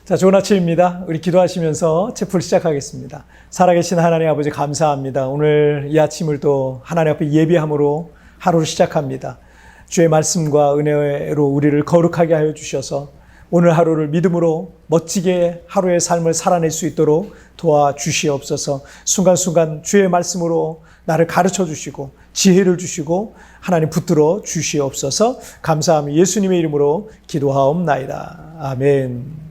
자, 좋은 아침입니다. 우리 기도하시면서 체풀 시작하겠습니다. 살아계신 하나님 아버지 감사합니다. 오늘 이 아침을 또 하나님 앞에 예비함으로 하루를 시작합니다. 주의 말씀과 은혜로 우리를 거룩하게 하여 주셔서 오늘 하루를 믿음으로 멋지게 하루의 삶을 살아낼 수 있도록 도와주시옵소서. 순간순간 주의 말씀으로 나를 가르쳐 주시고 지혜를 주시고 하나님 붙들어 주시옵소서. 감사하며 예수님의 이름으로 기도하옵나이다. 아멘.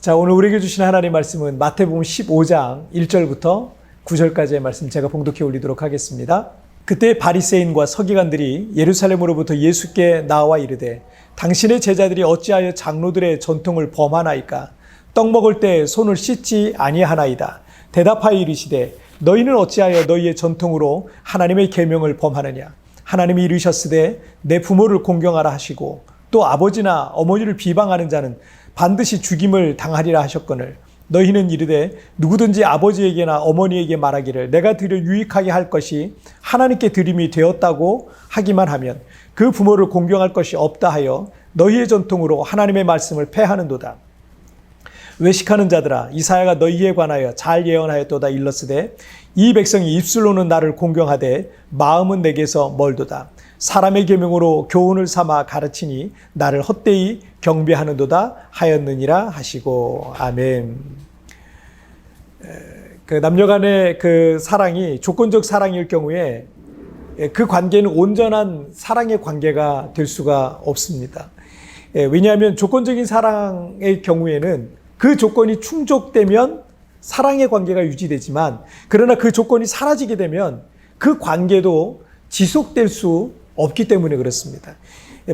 자, 오늘 우리에게 주신 하나님 말씀은 마태복음 15장 1절부터 9절까지의 말씀 제가 봉독해 올리도록 하겠습니다. 그때 바리새인과 서기관들이 예루살렘으로부터 예수께 나와 이르되 당신의 제자들이 어찌하여 장로들의 전통을 범하나이까? 떡 먹을 때 손을 씻지 아니하나이다. 대답하여 이르시되 너희는 어찌하여 너희의 전통으로 하나님의 계명을 범하느냐? 하나님이 이르셨으되 내 부모를 공경하라 하시고 또 아버지나 어머니를 비방하는 자는 반드시 죽임을 당하리라 하셨거늘 너희는 이르되 누구든지 아버지에게나 어머니에게 말하기를 내가 드려 유익하게 할 것이 하나님께 드림이 되었다고 하기만 하면 그 부모를 공경할 것이 없다 하여 너희의 전통으로 하나님의 말씀을 패하는도다. 외식하는 자들아 이사야가 너희에 관하여 잘 예언하였도다 일렀으되 이 백성이 입술로는 나를 공경하되 마음은 내게서 멀도다. 사람의 계명으로 교훈을 삼아 가르치니 나를 헛되이 경배하는도다 하였느니라 하시고. 아멘. 그 남녀 간의 그 사랑이 조건적 사랑일 경우에 그 관계는 온전한 사랑의 관계가 될 수가 없습니다. 왜냐하면 조건적인 사랑의 경우에는 그 조건이 충족되면 사랑의 관계가 유지되지만 그러나 그 조건이 사라지게 되면 그 관계도 지속될 수 없기 때문에 그렇습니다.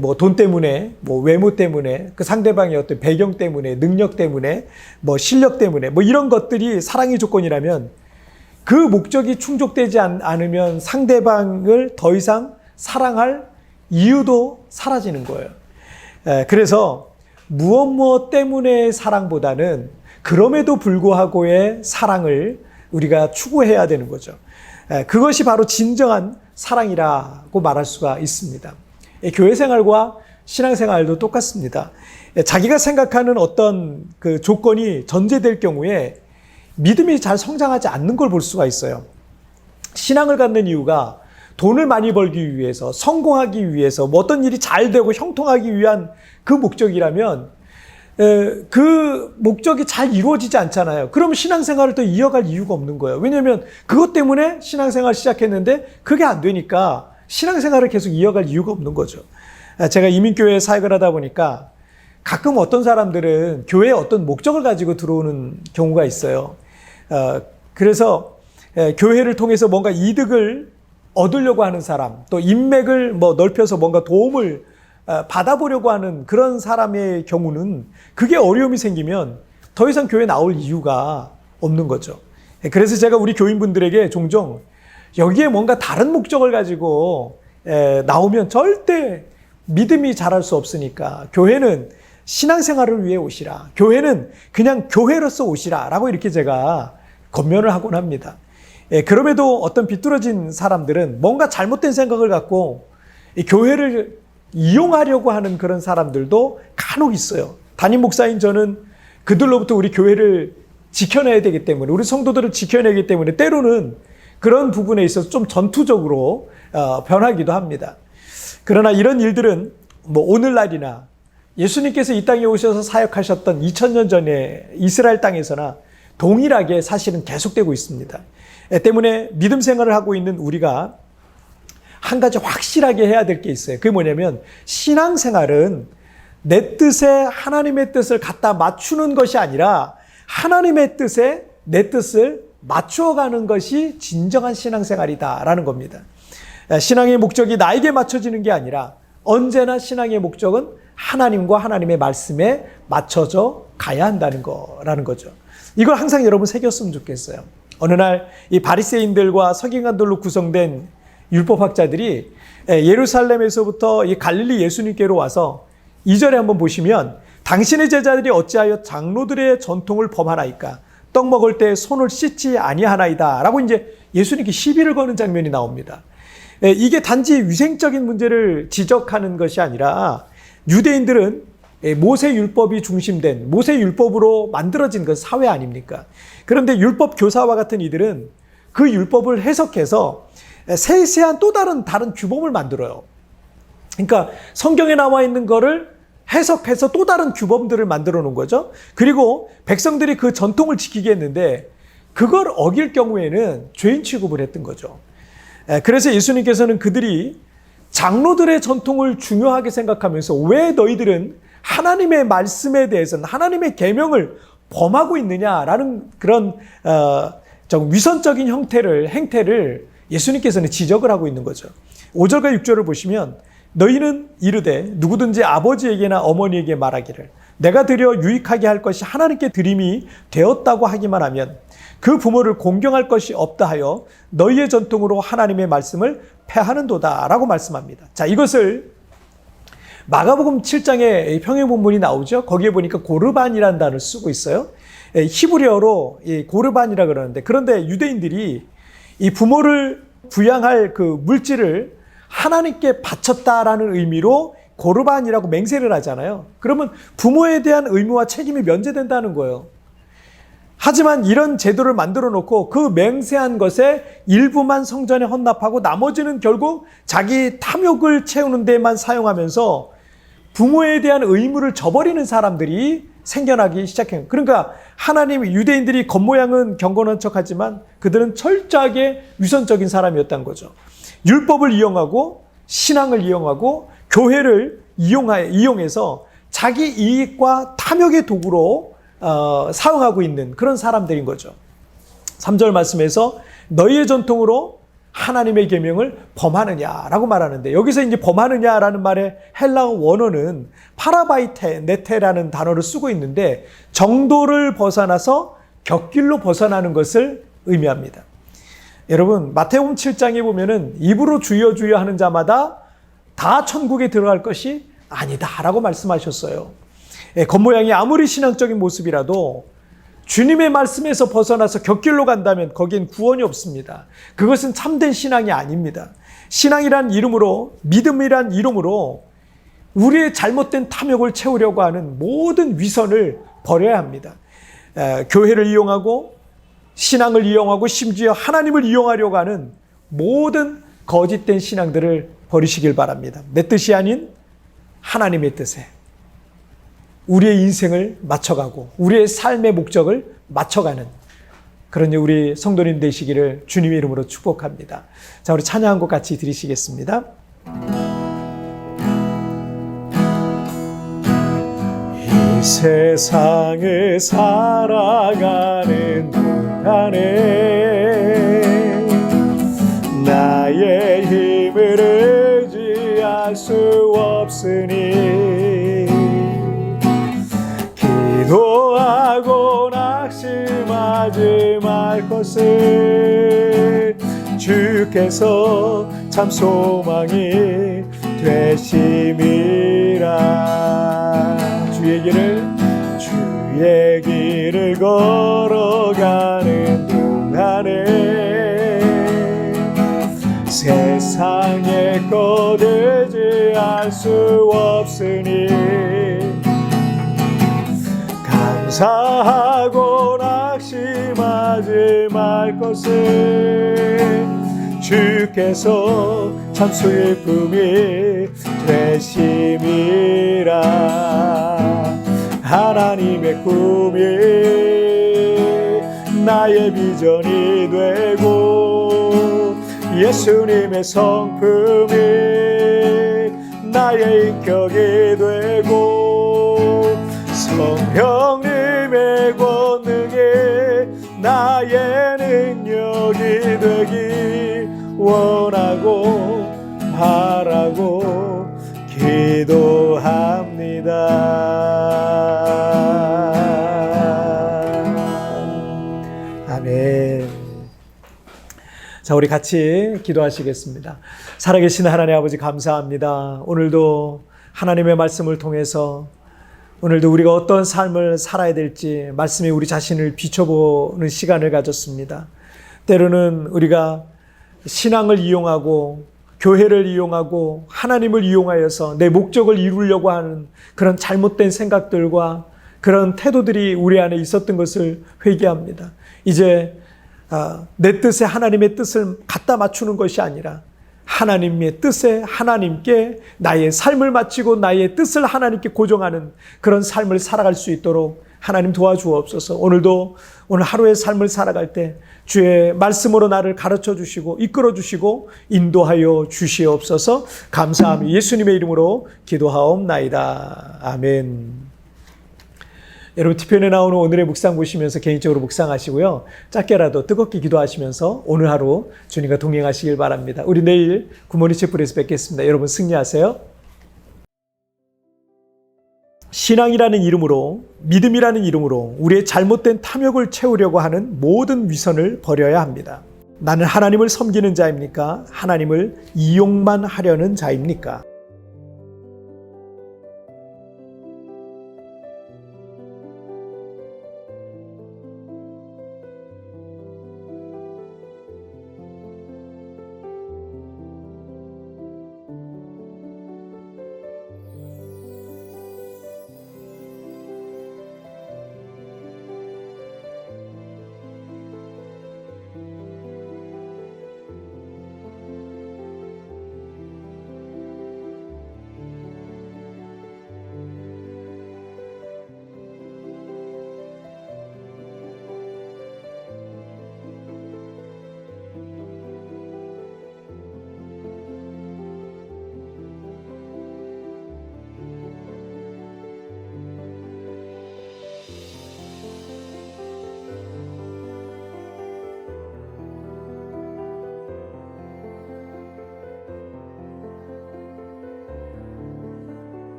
뭐 돈 때문에, 뭐 외모 때문에, 그 상대방의 어떤 배경 때문에, 능력 때문에, 뭐 실력 때문에, 뭐 이런 것들이 사랑의 조건이라면 그 목적이 충족되지 않으면 상대방을 더 이상 사랑할 이유도 사라지는 거예요. 그래서 무엇 때문에 사랑보다는 그럼에도 불구하고의 사랑을 우리가 추구해야 되는 거죠. 그것이 바로 진정한 사랑이라고 말할 수가 있습니다. 교회 생활과 신앙 생활도 똑같습니다. 자기가 생각하는 어떤 그 조건이 전제될 경우에 믿음이 잘 성장하지 않는 걸 볼 수가 있어요. 신앙을 갖는 이유가 돈을 많이 벌기 위해서, 성공하기 위해서, 뭐 어떤 일이 잘 되고 형통하기 위한 그 목적이라면 그 목적이 잘 이루어지지 않잖아요. 그럼 신앙생활을 또 이어갈 이유가 없는 거예요. 왜냐하면 그것 때문에 신앙생활 시작했는데 그게 안 되니까 신앙생활을 계속 이어갈 이유가 없는 거죠. 제가 이민교회에 사역을 하다 보니까 가끔 어떤 사람들은 교회에 어떤 목적을 가지고 들어오는 경우가 있어요. 그래서 교회를 통해서 뭔가 이득을 얻으려고 하는 사람, 또 인맥을 뭐 넓혀서 뭔가 도움을 받아보려고 하는 그런 사람의 경우는 그게 어려움이 생기면 더 이상 교회에 나올 이유가 없는 거죠. 그래서 제가 우리 교인분들에게 종종 여기에 뭔가 다른 목적을 가지고 나오면 절대 믿음이 자랄 수 없으니까 교회는 신앙생활을 위해 오시라. 교회는 그냥 교회로서 오시라. 라고 이렇게 제가 권면을 하곤 합니다. 그럼에도 어떤 비뚤어진 사람들은 뭔가 잘못된 생각을 갖고 이 교회를 이용하려고 하는 그런 사람들도 간혹 있어요. 담임 목사인 저는 그들로부터 우리 교회를 지켜내야 되기 때문에, 우리 성도들을 지켜내기 때문에 때로는 그런 부분에 있어서 좀 전투적으로 변하기도 합니다. 그러나 이런 일들은 뭐 오늘날이나 예수님께서 이 땅에 오셔서 사역하셨던 2000년 전에 이스라엘 땅에서나 동일하게 사실은 계속되고 있습니다. 때문에 믿음 생활을 하고 있는 우리가 한 가지 확실하게 해야 될 게 있어요. 그게 뭐냐면 신앙생활은 내 뜻에 하나님의 뜻을 갖다 맞추는 것이 아니라 하나님의 뜻에 내 뜻을 맞추어가는 것이 진정한 신앙생활이다라는 겁니다. 신앙의 목적이 나에게 맞춰지는 게 아니라 언제나 신앙의 목적은 하나님과 하나님의 말씀에 맞춰져 가야 한다는 거라는 거죠. 이걸 항상 여러분 새겼으면 좋겠어요. 어느 날 이 바리새인들과 서기관들로 구성된 율법학자들이 예루살렘에서부터 이 갈릴리 예수님께로 와서 2절에 한번 보시면 당신의 제자들이 어찌하여 장로들의 전통을 범하나이까? 떡 먹을 때 손을 씻지 아니하나이다 라고 이제 예수님께 시비를 거는 장면이 나옵니다. 이게 단지 위생적인 문제를 지적하는 것이 아니라 유대인들은 모세 율법이 중심된 모세 율법으로 만들어진 그 사회 아닙니까? 그런데 율법 교사와 같은 이들은 그 율법을 해석해서 세세한 또 다른 규범을 만들어요. 그러니까 성경에 나와 있는 거를 해석해서 또 다른 규범들을 만들어 놓은 거죠. 그리고 백성들이 그 전통을 지키게 했는데 그걸 어길 경우에는 죄인 취급을 했던 거죠. 그래서 예수님께서는 그들이 장로들의 전통을 중요하게 생각하면서 왜 너희들은 하나님의 말씀에 대해서는 하나님의 계명을 범하고 있느냐라는 그런 좀 위선적인 행태를 예수님께서는 지적을 하고 있는 거죠. 5절과 6절을 보시면 너희는 이르되 누구든지 아버지에게나 어머니에게 말하기를 내가 드려 유익하게 할 것이 하나님께 드림이 되었다고 하기만 하면 그 부모를 공경할 것이 없다 하여 너희의 전통으로 하나님의 말씀을 폐하는도다 라고 말씀합니다. 자, 이것을 마가복음 7장에 평행 본문이 나오죠. 거기에 보니까 고르반이라는 단어를 쓰고 있어요. 히브리어로 고르반이라 그러는데, 그런데 유대인들이 이 부모를 부양할 그 물질을 하나님께 바쳤다라는 의미로 고르반이라고 맹세를 하잖아요. 그러면 부모에 대한 의무와 책임이 면제된다는 거예요. 하지만 이런 제도를 만들어 놓고 그 맹세한 것에 일부만 성전에 헌납하고 나머지는 결국 자기 탐욕을 채우는 데만 사용하면서 부모에 대한 의무를 저버리는 사람들이 생겨나기 시작해요. 그러니까 유대인들이 겉모양은 경건한 척하지만 그들은 철저하게 위선적인 사람이었다는 거죠. 율법을 이용하고 신앙을 이용하고 교회를 이용해서 자기 이익과 탐욕의 도구로 사용하고 있는 그런 사람들인 거죠. 3절 말씀에서 너희의 전통으로 하나님의 계명을 범하느냐라고 말하는데, 여기서 이제 범하느냐라는 말의 헬라어 원어는 파라바이테네테라는 단어를 쓰고 있는데 정도를 벗어나서 곁길로 벗어나는 것을 의미합니다. 여러분, 마태복음 7장에 보면은 입으로 주여 주여 하는 자마다 다 천국에 들어갈 것이 아니다라고 말씀하셨어요. 겉모양이 아무리 신앙적인 모습이라도 주님의 말씀에서 벗어나서 곁길로 간다면 거기엔 구원이 없습니다. 그것은 참된 신앙이 아닙니다. 신앙이란 이름으로, 믿음이란 이름으로 우리의 잘못된 탐욕을 채우려고 하는 모든 위선을 버려야 합니다. 교회를 이용하고 신앙을 이용하고 심지어 하나님을 이용하려고 하는 모든 거짓된 신앙들을 버리시길 바랍니다. 내 뜻이 아닌 하나님의 뜻에 우리의 인생을 맞춰가고 우리의 삶의 목적을 맞춰가는 그런 우리 성도님 되시기를 주님의 이름으로 축복합니다. 자, 우리 찬양 한 곡 같이 드리시겠습니다. 이 세상을 살아가는 동안에 나의 힘을 의지할 수 없으니 기도하고 낙심하지 말 것을 주께서 참 소망이 되심이라. 주의 길을 걸어가는 동안에 세상에 거두지 알 수 없으니 감사하고 낙심하지 말 것을 주께서 참 슬픔이 되심이라. 하나님의 꿈이 나의 비전이 되고 예수님의 성품이 나의 인격이 되고 성령님의 권능이 나의 능력이 되기 원하고 바라고 기도합니다. 아멘. 자, 우리 같이 기도하시겠습니다. 살아계신 하나님 아버지, 감사합니다. 오늘도 하나님의 말씀을 통해서 오늘도 우리가 어떤 삶을 살아야 될지 말씀에 우리 자신을 비춰보는 시간을 가졌습니다. 때로는 우리가 신앙을 이용하고 교회를 이용하고 하나님을 이용하여서 내 목적을 이루려고 하는 그런 잘못된 생각들과 그런 태도들이 우리 안에 있었던 것을 회개합니다. 이제 내 뜻에 하나님의 뜻을 갖다 맞추는 것이 아니라 하나님의 뜻에 하나님께 나의 삶을 마치고 나의 뜻을 하나님께 고정하는 그런 삶을 살아갈 수 있도록 하나님 도와주옵소서. 오늘도 오늘 하루의 삶을 살아갈 때 주의 말씀으로 나를 가르쳐 주시고 이끌어 주시고 인도하여 주시옵소서. 감사하며 예수님의 이름으로 기도하옵나이다. 아멘. 여러분 TVN에 나오는 오늘의 묵상 보시면서 개인적으로 묵상하시고요. 짧게라도 뜨겁게 기도하시면서 오늘 하루 주님과 동행하시길 바랍니다. 우리 내일 굿모닝 채플에서 뵙겠습니다. 여러분 승리하세요. 신앙이라는 이름으로, 믿음이라는 이름으로 우리의 잘못된 탐욕을 채우려고 하는 모든 위선을 버려야 합니다. 나는 하나님을 섬기는 자입니까? 하나님을 이용만 하려는 자입니까?